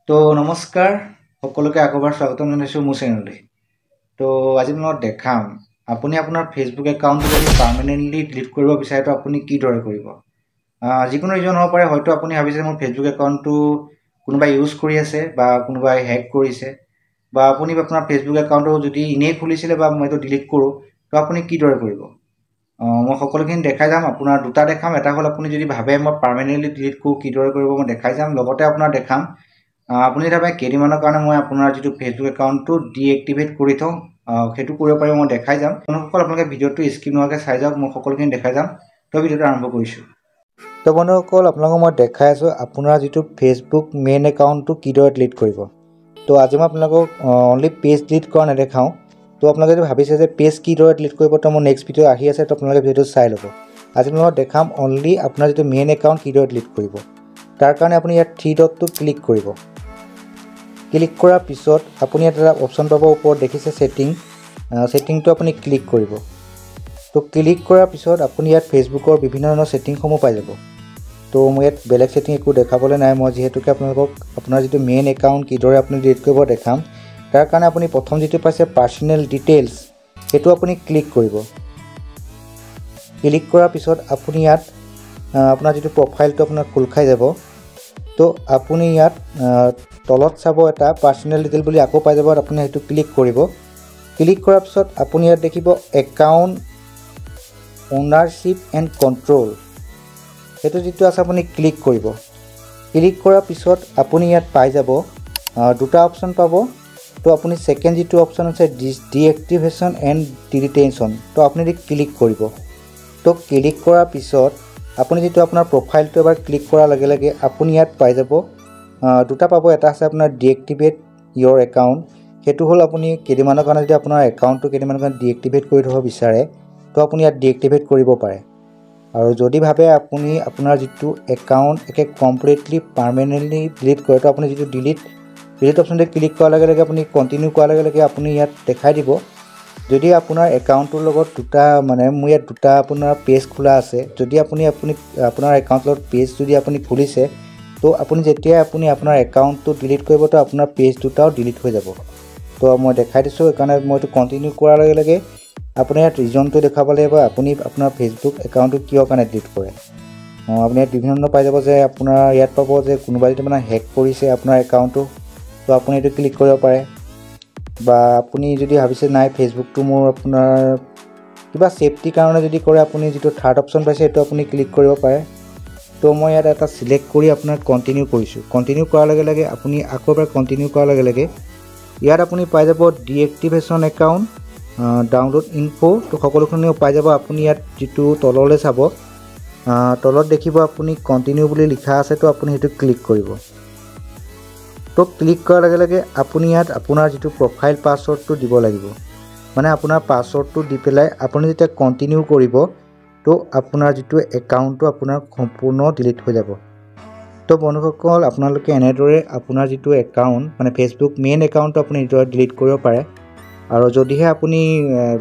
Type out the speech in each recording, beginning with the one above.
তো নমস্কাৰ সকলোকে আকবাৰ স্বাগতম জনাইছোঁ মোৰ চেনেললৈ। তো আজি মই দেখাম আপুনি আপোনাৰ ফেচবুক একাউণ্টটো যদি পাৰ্মানেণ্টলি ডিলিট কৰিব বিচাৰে তো আপুনি কিদৰে কৰিব। যিকোনো ৰিজন হ'ব পাৰে, হয়তো আপুনি ভাবিছে মোৰ ফেচবুক একাউণ্টটো কোনোবাই ইউজ কৰি আছে বা কোনোবাই হেক কৰিছে, বা আপুনি আপোনাৰ ফেচবুক একাউণ্টটো যদি এনেই খুলিছিলে বা মই এইটো ডিলিট কৰোঁ তো আপুনি কিদৰে কৰিব। মই সকলোখিনি দেখাই যাম। আপোনাৰ দুটা দেখাম। এটা হ'ল আপুনি যদি ভাবে মই পাৰ্মানেণ্টলি ডিলিট কৰোঁ কিদৰে কৰিব মই দেখাই যাম, লগতে আপোনাৰ দেখাম আপুনি ভাবে কেইদিনমানৰ কাৰণে মই আপোনাৰ যিটো ফেচবুক একাউণ্টটো ডিএক্টিভেট কৰি থওঁ সেইটো কৰিব পাৰিব মই দেখাই যাম। বন্ধুসকল আপোনালোকে ভিডিঅ'টো স্কিপ নোহোৱাকৈ চাই যাওক, মই সকলোখিনি দেখাই যাম। তো ভিডিঅ'টো আৰম্ভ কৰিছোঁ। তো বন্ধুসকল আপোনালোকক মই দেখাই আছোঁ আপোনাৰ যিটো ফেচবুক মেইন একাউণ্টটো কিদৰে ডিলিট কৰিব। তো আজি মই আপোনালোকক অনলি পেজ ডিলিট কৰা নেদেখাওঁ। তো আপোনালোকে যদি ভাবিছে যে পেজ কিদৰে ডিলিট কৰিব, তো মোৰ নেক্সট ভিডিঅ' আহি আছে, তো আপোনালোকে ভিডিঅ'টো চাই ল'ব। আজি মই দেখাম অনলি আপোনাৰ যিটো মেইন একাউণ্ট কিদৰে ডিলিট কৰিব। তাৰ কাৰণে আপুনি ইয়াত থ্ৰী ডটটো ক্লিক কৰিব। ক্লিক কৰাৰ পিছত আপুনি এটা অপশ্যন পাব, ওপৰত দেখিছে ছেটিংটো আপুনি ক্লিক কৰিব। তো ক্লিক কৰাৰ পিছত আপুনি ইয়াত ফেচবুকৰ বিভিন্ন ধৰণৰ ছেটিংসমূহ পাই যাব। তো মই ইয়াত বেলেগ ছেটিং একো দেখাবলৈ নাই, মই যিহেতুকে আপোনালোকক আপোনাৰ যিটো মেইন একাউণ্ট কিদৰে আপুনি ডিলিট কৰিব দেখাম। তাৰ কাৰণে আপুনি প্ৰথম যিটো পাইছে পাৰ্চনেল ডিটেইলছ, সেইটো আপুনি ক্লিক কৰিব। ক্লিক কৰাৰ পিছত আপুনি ইয়াত আপোনাৰ যিটো প্ৰফাইলটো আপোনাৰ খোল খাই যাব। তো আপুনি ইয়াত তলত চাব এটা পাৰ্চনেল ডিটেইল বুলি আকৌ পাই যাব, আপুনি সেইটো ক্লিক কৰিব। ক্লিক কৰাৰ পিছত আপুনি ইয়াত দেখিব একাউণ্ট অ'নাৰশ্বিপ এণ্ড কণ্ট্ৰল, সেইটো যিটো আছে আপুনি ক্লিক কৰিব। ক্লিক কৰাৰ পিছত আপুনি ইয়াত পাই যাব দুটা অপশ্যন পাব। তো আপুনি ছেকেণ্ড যিটো অপশ্যন আছে ডিএক্টিভেশ্যন এণ্ড ডিলিটেশ্যন, তো আপুনি ক্লিক কৰিব। তো ক্লিক কৰাৰ পিছত আপুনি যিটো আপোনাৰ প্ৰফাইলটো এবাৰ ক্লিক কৰাৰ লগে লগে আপুনি ইয়াত পাই যাব দুটা পাব। এটা আছে আপোনাৰ ডিএক্টিভেট ইয়ৰ একাউণ্ট, সেইটো হ'ল আপুনি কেইদিনমানৰ কাৰণে যদি আপোনাৰ একাউণ্টটো কেইদিনমানৰ কাৰণে ডিএক্টিভেট কৰি থ'ব বিচাৰে তো আপুনি ইয়াত ডিএক্টিভেট কৰিব পাৰে। আৰু যদি ভাবে আপুনি আপোনাৰ যিটো একাউণ্ট একে কমপ্লিটলি পাৰ্মানেণ্টলি ডিলিট কৰে, তো আপুনি যিটো ডিলিট অপশ্যনটো ক্লিক কৰাৰ লগে লগে আপুনি কণ্টিনিউ কৰাৰ লগে লগে আপুনি ইয়াত দেখাই দিব যদি আপোনাৰ একাউণ্টটোৰ লগত মোৰ ইয়াত দুটা আপোনাৰ পেজ খোলা আছে। যদি আপুনি আপোনাৰ একাউণ্টৰ লগত পেজ যদি আপুনি খুলিছে, তো আপুনি যেতিয়াই আপুনি আপোনাৰ একাউণ্টটো ডিলিট কৰিব তো আপোনাৰ পেজ দুটাও ডিলিট হৈ যাব। তো মই দেখাই দিছোঁ, সেইকাৰণে মই এইটো কণ্টিনিউ কৰাৰ লগে লগে আপুনি ইয়াত ৰিজনটো দেখাব লাগিব আপুনি আপোনাৰ ফেচবুক একাউণ্টটো কিয় কাৰণে ডিলিট কৰে। আপুনি ইয়াত বিভিন্ন ধৰণৰ পাই যাব, যে আপোনাৰ ইয়াত পাব যে কোনোবাই যদি মানে হেক কৰিছে আপোনাৰ একাউণ্টটো, তো আপুনি এইটো ক্লিক কৰিব পাৰে। বা আপুনি যদি ভাবিছে নাই ফেচবুকটো মোৰ আপোনাৰ কিবা ছেফটিৰ কাৰণে যদি কৰে, আপুনি যিটো থাৰ্ড অপশ্যন পাইছে সেইটো আপুনি ক্লিক কৰিব পাৰে। তো মই ইয়াত এটা চিলেক্ট কৰি আপোনাক কণ্টিনিউ কৰিছোঁ। কণ্টিনিউ কৰাৰ লগে লগে আপুনি আকৌ এবাৰ কণ্টিনিউ কৰাৰ লগে লগে ইয়াত আপুনি পাই যাব ডিএক্টিভেশ্যন একাউণ্ট, ডাউনলোড ইনফো, তো সকলোখিনিও পাই যাব। আপুনি ইয়াত যিটো তললৈ চাব, তলত দেখিব আপুনি কণ্টিনিউ বুলি লিখা আছে, তো আপুনি সেইটো ক্লিক কৰিব। তো ক্লিক কৰাৰ লগে লগে আপুনি ইয়াত আপোনাৰ যিটো প্ৰফাইল পাছৱৰ্ডটো দিব লাগিব, মানে আপোনাৰ পাছৱৰ্ডটো দি পেলাই আপুনি যেতিয়া কণ্টিনিউ কৰিব তো আপোনাৰ যিটো একাউণ্টটো আপোনাৰ সম্পূৰ্ণ ডিলিট হৈ যাব। তো বন্ধুসকল আপোনালোকে এনেদৰে আপোনাৰ যিটো একাউণ্ট মানে ফেচবুক মেইন একাউণ্টটো আপুনি নিজৰে ডিলিট কৰিব পাৰে। আৰু যদিহে আপুনি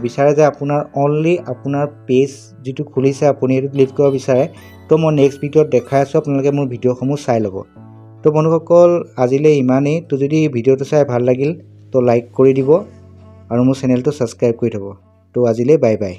বিচাৰে যে আপোনাৰ অনলি আপোনাৰ পেজ যিটো খুলিছে আপুনি সেইটো ডিলিট কৰিব বিচাৰে, তো মই নেক্সট ভিডিঅ'ত দেখাই আছোঁ, আপোনালোকে মোৰ ভিডিঅ'সমূহ চাই ল'ব। তো বন্ধুসকল আজিলৈ ইমানেই। তো যদি ভিডিঅ'টো চাই ভাল লাগিল তো লাইক কৰি দিব আৰু মোৰ চেনেলটো ছাবস্ক্ৰাইব কৰি থ'ব। তো আজিলৈ বাই বাই।